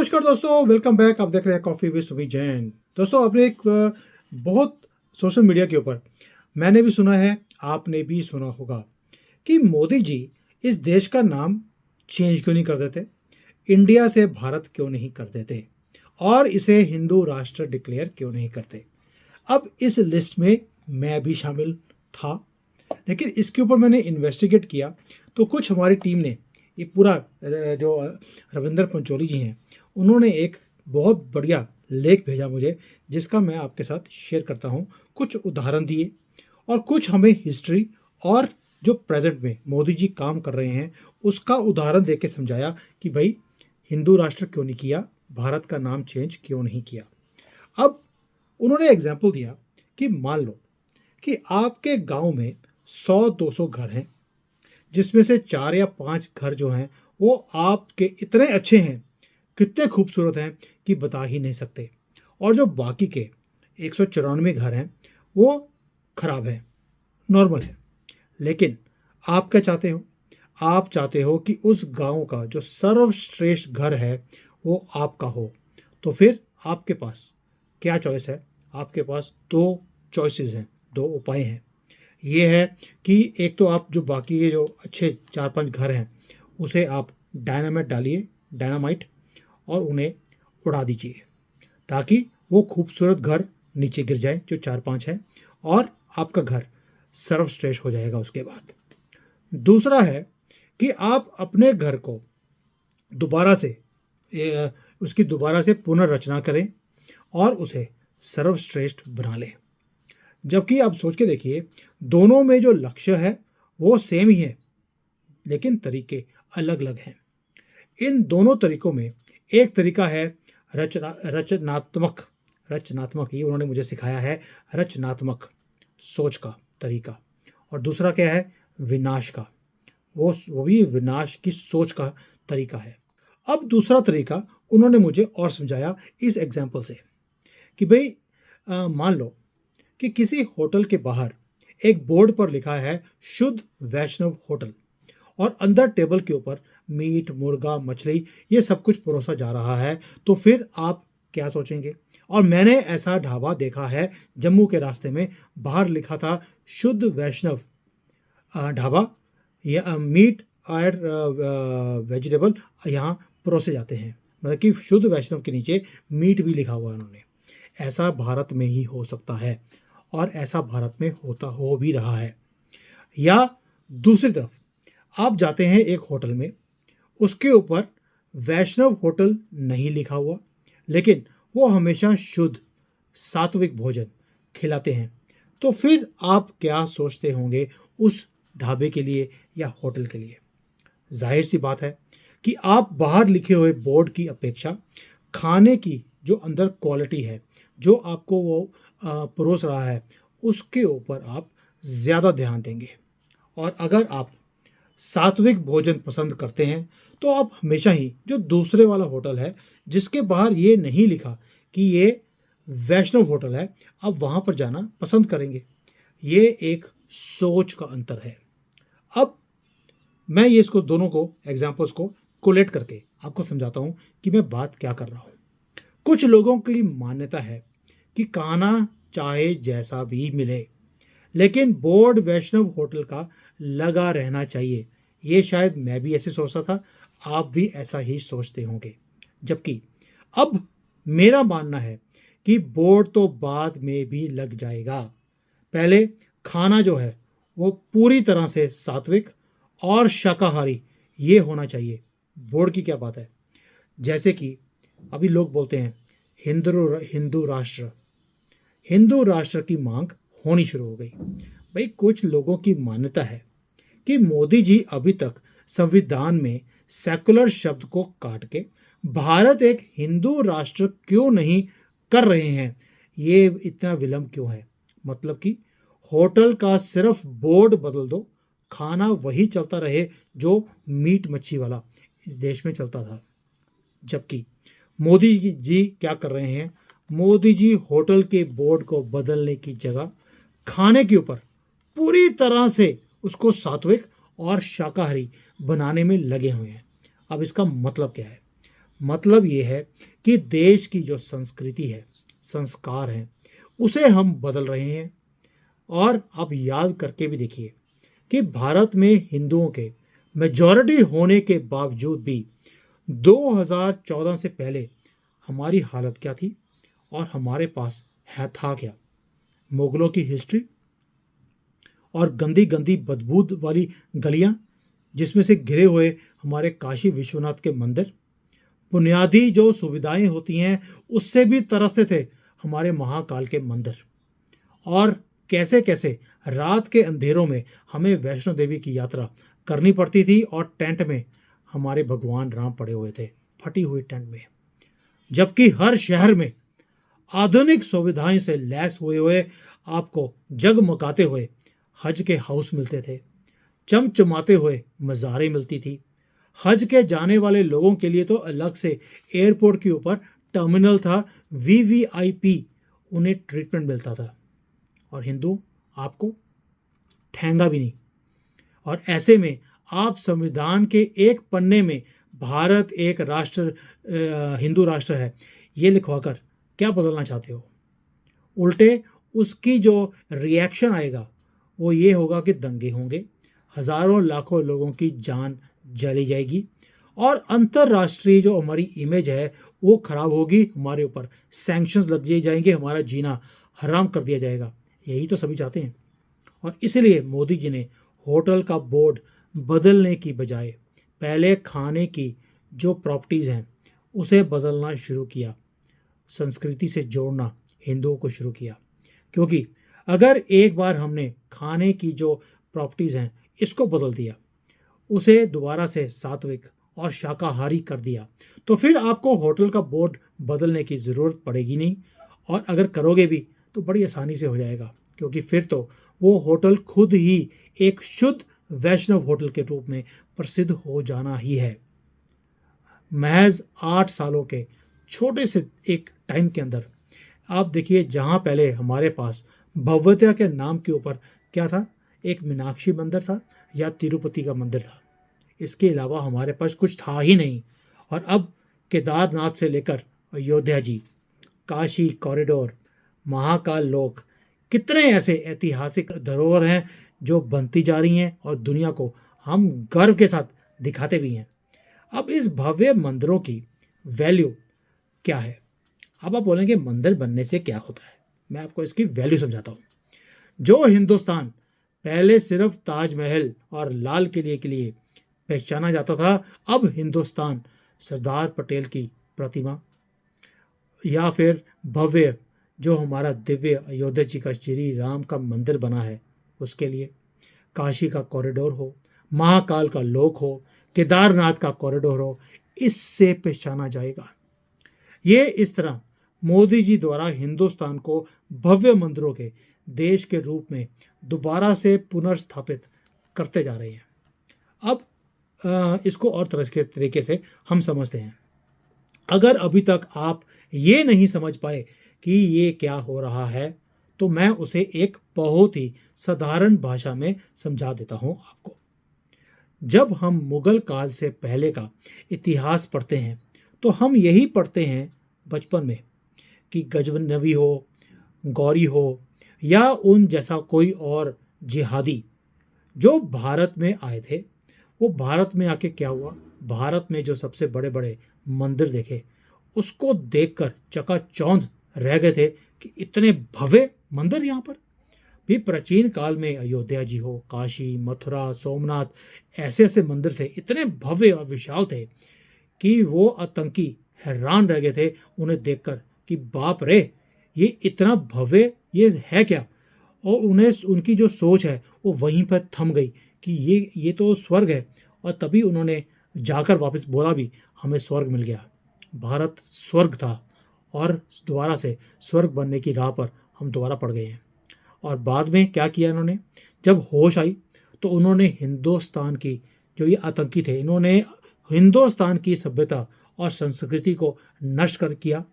नमस्कार दोस्तों, welcome back. आप देख रहे हैं कॉफ़ी विद सुमित जैन। दोस्तों, आपने एक बहुत सोशल मीडिया के ऊपर मैंने भी सुना है, आपने भी सुना होगा कि मोदी जी इस देश का नाम चेंज क्यों नहीं कर देते, इंडिया से भारत क्यों नहीं कर देते और इसे हिंदू राष्ट्र डिक्लेयर क्यों नहीं करते। अब इस लिस्ट में मैं भी शामिल था, लेकिन इसके ऊपर मैंने इन्वेस्टिगेट किया तो कुछ हमारी टीम ने ये पूरा जो रविंदर पंचोली जी हैं, उन्होंने एक बहुत बढ़िया लेख भेजा मुझे, जिसका मैं आपके साथ शेयर करता हूँ। कुछ उदाहरण दिए और कुछ हमें हिस्ट्री और जो प्रेजेंट में मोदी जी काम कर रहे हैं उसका उदाहरण दे के समझाया कि भाई हिंदू राष्ट्र क्यों नहीं किया, भारत का नाम चेंज क्यों नहीं किया। अब उन्होंने एग्जाम्पल दिया कि मान लो कि आपके गांव में 100-200 घर हैं, जिसमें से 4 या 5 घर जो हैं वो आपके इतने अच्छे हैं, कितने खूबसूरत हैं कि बता ही नहीं सकते, और जो बाकी के 194 घर हैं वो खराब हैं, नॉर्मल है। लेकिन आप क्या चाहते हो? आप चाहते हो कि उस गांव का जो सर्वश्रेष्ठ घर है वो आपका हो। तो फिर आपके पास क्या चॉइस है? आपके पास दो चॉइसेस हैं, दो उपाय हैं। ये है कि एक तो आप जो बाकी के जो अच्छे 4-5 घर हैं उसे आप डायनामाइट डालिए, डायनामाइट, और उन्हें उड़ा दीजिए ताकि वो खूबसूरत घर नीचे गिर जाए जो 4-5 है, और आपका घर सर्वश्रेष्ठ हो जाएगा उसके बाद। दूसरा है कि आप अपने घर को दोबारा से उसकी दोबारा से पुनर्रचना करें और उसे सर्वश्रेष्ठ बना लें। जबकि आप सोच के देखिए, दोनों में जो लक्ष्य है वो सेम ही है, लेकिन तरीके अलग अलग हैं। इन दोनों तरीकों में एक तरीका है रचनात्मक रचनात्मक, ये उन्होंने मुझे सिखाया है, रचनात्मक सोच का तरीका। और दूसरा क्या है? विनाश का, वो भी विनाश की सोच का तरीका है। अब दूसरा तरीका उन्होंने मुझे और समझाया इस एग्जाम्पल से कि भाई मान लो कि किसी होटल के बाहर एक बोर्ड पर लिखा है शुद्ध वैष्णव होटल, और अंदर टेबल के ऊपर मीट, मुर्गा, मछली, ये सब कुछ परोसा जा रहा है। तो फिर आप क्या सोचेंगे? और मैंने ऐसा ढाबा देखा है जम्मू के रास्ते में, बाहर लिखा था शुद्ध वैष्णव ढाबा, या मीट और वेजिटेबल यहाँ परोसे जाते हैं, मतलब कि शुद्ध वैष्णव के नीचे मीट भी लिखा हुआ है उन्होंने। ऐसा भारत में ही हो सकता है, और ऐसा भारत में हो भी रहा है। या दूसरी तरफ आप जाते हैं एक होटल में, उसके ऊपर वैष्णव होटल नहीं लिखा हुआ, लेकिन वो हमेशा शुद्ध सात्विक भोजन खिलाते हैं। तो फिर आप क्या सोचते होंगे उस ढाबे के लिए या होटल के लिए? जाहिर सी बात है कि आप बाहर लिखे हुए बोर्ड की अपेक्षा खाने की जो अंदर क्वालिटी है, जो आपको वो परोस रहा है, उसके ऊपर आप ज़्यादा ध्यान देंगे। और अगर आप सात्विक भोजन पसंद करते हैं तो आप हमेशा ही जो दूसरे वाला होटल है, जिसके बाहर ये नहीं लिखा कि ये वैष्णव होटल है, आप वहाँ पर जाना पसंद करेंगे। ये एक सोच का अंतर है। अब मैं ये इसको दोनों को एग्जाम्पल्स को कोलेट करके आपको समझाता हूँ कि मैं बात क्या कर रहा हूँ। कुछ लोगों की मान्यता है कि खाना चाहे जैसा भी मिले, लेकिन बोर्ड वैष्णव होटल का लगा रहना चाहिए। ये शायद मैं भी ऐसे सोचता था, आप भी ऐसा ही सोचते होंगे। जबकि अब मेरा मानना है कि बोर्ड तो बाद में भी लग जाएगा, पहले खाना जो है वो पूरी तरह से सात्विक और शाकाहारी ये होना चाहिए। बोर्ड की क्या बात है? जैसे कि अभी लोग बोलते हैं हिंदू राष्ट्र, हिंदू राष्ट्र की मांग होनी शुरू हो गई। भाई, कुछ लोगों की मान्यता है कि मोदी जी अभी तक संविधान में सेकुलर शब्द को काट के भारत एक हिंदू राष्ट्र क्यों नहीं कर रहे हैं। ये इतना विलंब क्यों है? मतलब कि होटल का सिर्फ बोर्ड बदल दो, खाना वही चलता रहे जो मीट मच्छी वाला इस देश में चलता था। जबकि मोदी जी क्या कर रहे हैं? मोदी जी होटल के बोर्ड को बदलने की जगह खाने के ऊपर पूरी तरह से उसको सात्विक और शाकाहारी बनाने में लगे हुए हैं। अब इसका मतलब क्या है? मतलब ये है कि देश की जो संस्कृति है, संस्कार हैं, उसे हम बदल रहे हैं। और आप याद करके भी देखिए कि भारत में हिंदुओं के मेजॉरिटी होने के बावजूद भी 2014 से पहले हमारी हालत क्या थी और हमारे पास है था क्या। मुगलों की हिस्ट्री और गंदी गंदी बदबू वाली गलियां, जिसमें से घिरे हुए हमारे काशी विश्वनाथ के मंदिर, बुनियादी जो सुविधाएं होती हैं उससे भी तरसते थे हमारे महाकाल के मंदिर। और कैसे कैसे रात के अंधेरों में हमें वैष्णो देवी की यात्रा करनी पड़ती थी और टेंट में हमारे भगवान राम पड़े हुए थे, फटी हुई टेंट में। जबकि हर शहर में आधुनिक सुविधाएं से लैस हुए हुए आपको जगमगाते हुए हज के हाउस मिलते थे, चमचमाते हुए मज़ारें मिलती थी। हज के जाने वाले लोगों के लिए तो अलग से एयरपोर्ट के ऊपर टर्मिनल था, वीवीआईपी उन्हें ट्रीटमेंट मिलता था। और हिंदू आपको ठेंगा भी नहीं। और ऐसे में आप संविधान के एक पन्ने में भारत एक राष्ट्र, हिंदू राष्ट्र है, ये लिखवाकर क्या बदलना चाहते हो? उल्टे उसकी जो रिएक्शन आएगा वो ये होगा कि दंगे होंगे, हजारों लाखों लोगों की जान जली जाएगी और अंतर्राष्ट्रीय जो हमारी इमेज है वो खराब होगी, हमारे ऊपर सैंक्शंस लग दिए जाएंगे, हमारा जीना हराम कर दिया जाएगा। यही तो सभी चाहते हैं। और इसलिए मोदी जी ने होटल का बोर्ड बदलने की बजाय पहले खाने की जो प्रॉपर्टीज़ हैं उसे बदलना शुरू किया, संस्कृति से जोड़ना हिंदुओं को शुरू किया। क्योंकि अगर एक बार हमने खाने की जो प्रॉपर्टीज़ हैं इसको बदल दिया, उसे दोबारा से सात्विक और शाकाहारी कर दिया, तो फिर आपको होटल का बोर्ड बदलने की ज़रूरत पड़ेगी नहीं। और अगर करोगे भी तो बड़ी आसानी से हो जाएगा, क्योंकि फिर तो वो होटल खुद ही एक शुद्ध वैष्णव होटल के रूप में प्रसिद्ध हो जाना ही है। महज 8 सालों के छोटे से एक टाइम के अंदर आप देखिए, जहाँ पहले हमारे पास भगवतिया के नाम के ऊपर क्या था, एक मीनाक्षी मंदिर था या तिरुपति का मंदिर था, इसके अलावा हमारे पास कुछ था ही नहीं। और अब केदारनाथ से लेकर अयोध्या जी, काशी कॉरिडोर, महाकाल लोक, कितने ऐसे ऐतिहासिक धरोहर हैं जो बनती जा रही हैं और दुनिया को हम गर्व के साथ दिखाते भी हैं। अब इस भव्य मंदिरों की वैल्यू क्या है? अब आप बोलेंगे मंदिर बनने से क्या होता है, मैं आपको इसकी वैल्यू समझाता हूँ। जो हिंदुस्तान पहले सिर्फ ताजमहल और लाल किले के लिए पहचाना जाता था, अब हिंदुस्तान सरदार पटेल की प्रतिमा या फिर भव्य जो हमारा दिव्य अयोध्या जी का श्री राम का मंदिर बना है उसके लिए, काशी का कॉरिडोर हो, महाकाल का लोक हो, केदारनाथ का कॉरिडोर हो, इससे पहचाना जाएगा। ये इस तरह मोदी जी द्वारा हिंदुस्तान को भव्य मंदिरों के देश के रूप में दोबारा से पुनर्स्थापित करते जा रहे हैं। अब इसको और तरह के तरीके से हम समझते हैं। अगर अभी तक आप ये नहीं समझ पाए कि ये क्या हो रहा है, तो मैं उसे एक बहुत ही साधारण भाषा में समझा देता हूँ आपको। जब हम मुगल काल से पहले का इतिहास पढ़ते हैं तो हम यही पढ़ते हैं बचपन में कि गजनवी हो, गौरी हो या उन जैसा कोई और जिहादी जो भारत में आए थे, वो भारत में आके क्या हुआ, भारत में जो सबसे बड़े बड़े मंदिर देखे, उसको देखकर चकाचौंध रह गए थे कि इतने भव्य मंदिर यहाँ पर भी। प्राचीन काल में अयोध्या जी हो, काशी, मथुरा, सोमनाथ, ऐसे ऐसे मंदिर थे, इतने भव्य और विशाल थे कि वो आतंकी हैरान रह गए थे उन्हें देखकर कि बाप रे, ये इतना भव्य ये है क्या। और उन्हें उनकी जो सोच है वो वहीं पर थम गई कि ये तो स्वर्ग है। और तभी उन्होंने जाकर वापस बोला भी, हमें स्वर्ग मिल गया, भारत स्वर्ग था और दोबारा से स्वर्ग बनने की राह पर हम दोबारा पड़ गए हैं। और बाद में क्या किया इन्होंने, जब होश आई तो उन्होंने हिंदुस्तान की जो ये आतंकी थे, इन्होंने हिंदुस्तान की सभ्यता और संस्कृति को नष्ट कर किया,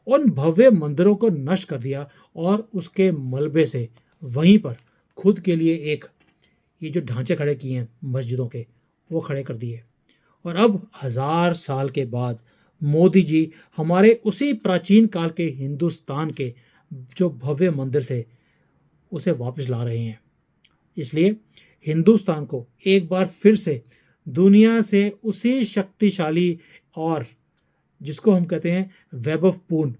उन भव्य मंदिरों को नष्ट कर दिया और उसके मलबे से वहीं पर खुद के लिए एक ये जो ढांचे खड़े किए हैं मस्जिदों के, वो खड़े कर दिए। और अब 1000 साल के बाद मोदी जी हमारे उसी प्राचीन काल के हिंदुस्तान के जो भव्य मंदिर थे उसे वापस ला रहे हैं। इसलिए हिंदुस्तान को एक बार फिर से दुनिया से उसी शक्तिशाली और जिसको हम कहते हैं वैभवपूर्ण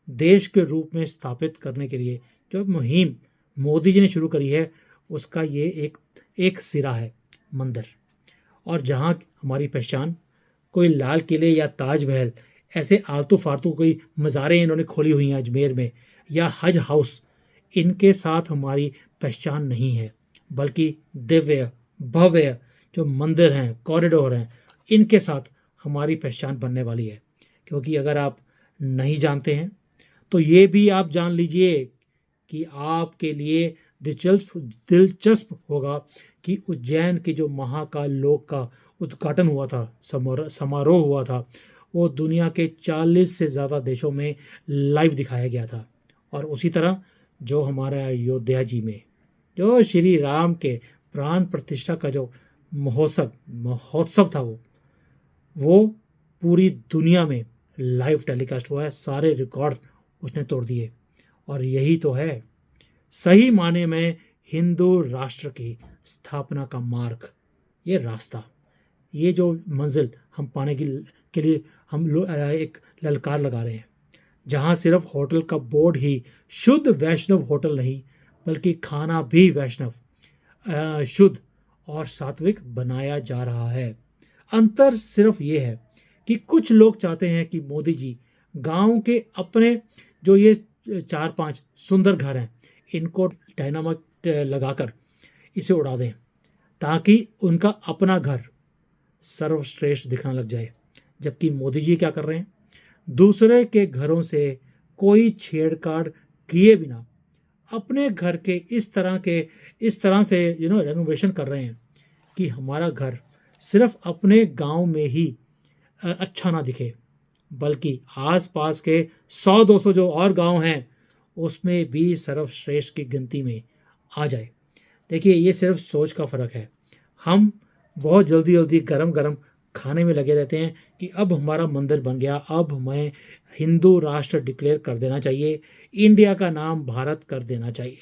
देश के रूप में स्थापित करने के लिए जो मुहिम मोदी जी ने शुरू करी है उसका ये एक सिरा है मंदिर। और जहाँ हमारी पहचान कोई लाल किले या ताजमहल ऐसे आलतू फालतू कोई मज़ारें इन्होंने खोली हुई हैं अजमेर में या हज हाउस, इनके साथ हमारी पहचान नहीं है, बल्कि दिव्य भव्य जो मंदिर हैं, कॉरिडोर हैं, इनके साथ हमारी पहचान बनने वाली है। क्योंकि अगर आप नहीं जानते हैं तो ये भी आप जान लीजिए कि आपके लिए दिलचस्प होगा कि उज्जैन के जो महाकाल लोक का उद्घाटन हुआ था, समारोह हुआ था, वो दुनिया के 40 से ज़्यादा देशों में लाइव दिखाया गया था। और उसी तरह जो हमारा अयोध्या जी में जो श्री राम के प्राण प्रतिष्ठा का जो महोत्सव था वो पूरी दुनिया में लाइव टेलीकास्ट हुआ है। सारे रिकॉर्ड उसने तोड़ दिए। और यही तो है सही माने में हिंदू राष्ट्र की स्थापना का मार्ग, ये रास्ता, ये जो मंजिल हम पाने के लिए हम लोग एक ललकार लगा रहे हैं, जहाँ सिर्फ होटल का बोर्ड ही शुद्ध वैष्णव होटल नहीं बल्कि खाना भी वैष्णव शुद्ध और सात्विक बनाया जा रहा है। अंतर सिर्फ ये है कि कुछ लोग चाहते हैं कि मोदी जी गांव के अपने जो ये 4-5 सुंदर घर हैं इनको डायनामाइट लगाकर इसे उड़ा दें ताकि उनका अपना घर सर्वश्रेष्ठ दिखने लग जाए। जबकि मोदी जी क्या कर रहे हैं, दूसरे के घरों से कोई छेड़छाड़ किए बिना अपने घर के इस तरह से रेनोवेशन कर रहे हैं कि हमारा घर सिर्फ अपने गांव में ही अच्छा ना दिखे बल्कि आसपास के 100-200 जो और गांव हैं उसमें भी सर्वश्रेष्ठ की गिनती में आ जाए। देखिए ये सिर्फ सोच का फ़र्क है। हम बहुत जल्दी गरम गरम खाने में लगे रहते हैं कि अब हमारा मंदिर बन गया, अब हमें हिंदू राष्ट्र डिक्लेयर कर देना चाहिए, इंडिया का नाम भारत कर देना चाहिए।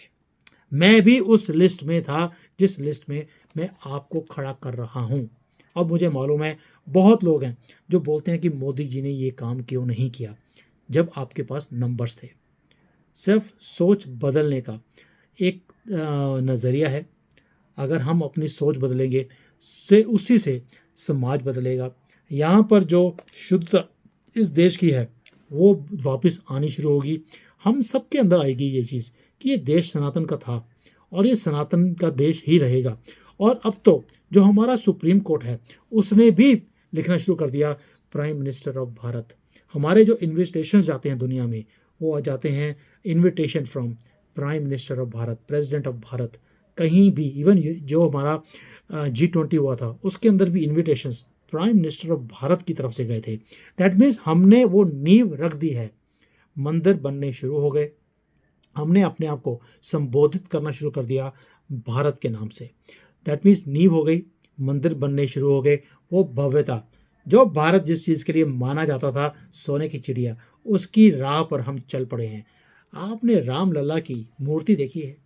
मैं भी उस लिस्ट में था जिस लिस्ट में मैं आपको खड़ा कर रहा हूँ। अब मुझे मालूम है बहुत लोग हैं जो बोलते हैं कि मोदी जी ने ये काम क्यों नहीं किया जब आपके पास नंबर्स थे। सिर्फ सोच बदलने का एक नज़रिया है। अगर हम अपनी सोच बदलेंगे से उसी से समाज बदलेगा। यहाँ पर जो शुद्धता इस देश की है वो वापस आनी शुरू होगी। हम सबके अंदर आएगी ये चीज़ कि ये देश सनातन का था और ये सनातन का देश ही रहेगा। और अब तो जो हमारा सुप्रीम कोर्ट है उसने भी लिखना शुरू कर दिया प्राइम मिनिस्टर ऑफ भारत। हमारे जो इन्विटेशंस जाते हैं दुनिया में वो आ जाते हैं invitation from prime minister of Bharat, president of Bharat. कहीं भी इवन जो हमारा G20 हुआ था उसके अंदर भी invitations prime minister of Bharat की तरफ से गए थे। दैट मीन्स हमने वो नींव रख दी है। मंदिर बनने शुरू हो गए, हमने अपने आप को संबोधित करना शुरू कर दिया भारत के नाम से। दैट मीन्स नींव हो गई, मंदिर बनने शुरू हो गए। वो भव्यता जो भारत जिस चीज़ के लिए माना जाता था सोने की चिड़िया, उसकी राह पर हम चल पड़े हैं। आपने राम लला की मूर्ति देखी है?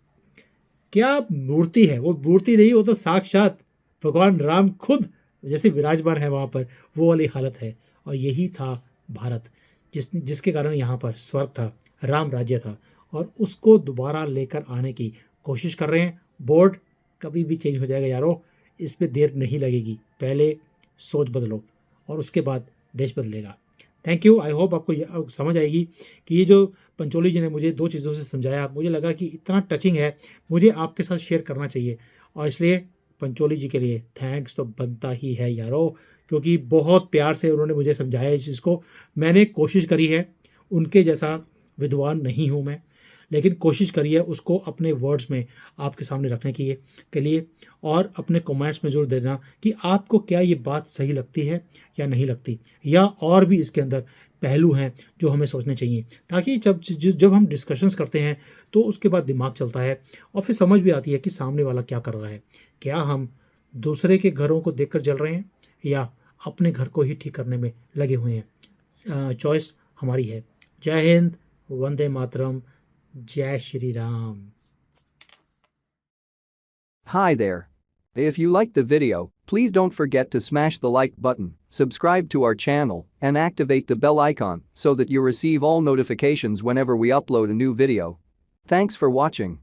क्या मूर्ति है वो, मूर्ति नहीं, वो तो साक्षात भगवान राम खुद जैसे विराजमान है वहाँ पर, वो वाली हालत है। और यही था भारत जिसके कारण यहाँ पर स्वर्ग था, राम राज्य था, और उसको दोबारा लेकर आने की कोशिश कर रहे हैं। बोर्ड कभी भी चेंज हो जाएगा यारो, इस पर देर नहीं लगेगी। पहले सोच बदलो और उसके बाद देश बदलेगा। Thank you. आई होप आपको समझ आएगी कि ये जो पंचोली जी ने मुझे 2 चीज़ों से समझाया, मुझे लगा कि इतना टचिंग है, मुझे आपके साथ शेयर करना चाहिए। और इसलिए पंचोली जी के लिए थैंक्स तो बनता ही है यारो, क्योंकि बहुत प्यार से उन्होंने मुझे समझाया इस चीज़ को। मैंने कोशिश करी है, उनके जैसा विद्वान नहीं हूँ मैं, लेकिन कोशिश करी है उसको अपने वर्ड्स में आपके सामने रखने के लिए। और अपने कमेंट्स में ज़रूर देना कि आपको क्या ये बात सही लगती है या नहीं लगती, या और भी इसके अंदर पहलू हैं जो हमें सोचने चाहिए, ताकि जब हम डिस्कशंस करते हैं तो उसके बाद दिमाग चलता है और फिर समझ भी आती है कि सामने वाला क्या कर रहा है। क्या हम दूसरे के घरों को देखकर जल रहे हैं या अपने घर को ही ठीक करने में लगे हुए हैं? चॉइस हमारी है। जय हिंद, वंदे मातरम, जय Shri Ram. Hi there. If you liked the video, please don't forget to smash the like button, subscribe to our channel, and activate the bell icon so that you receive all notifications whenever we upload a new video. Thanks for watching.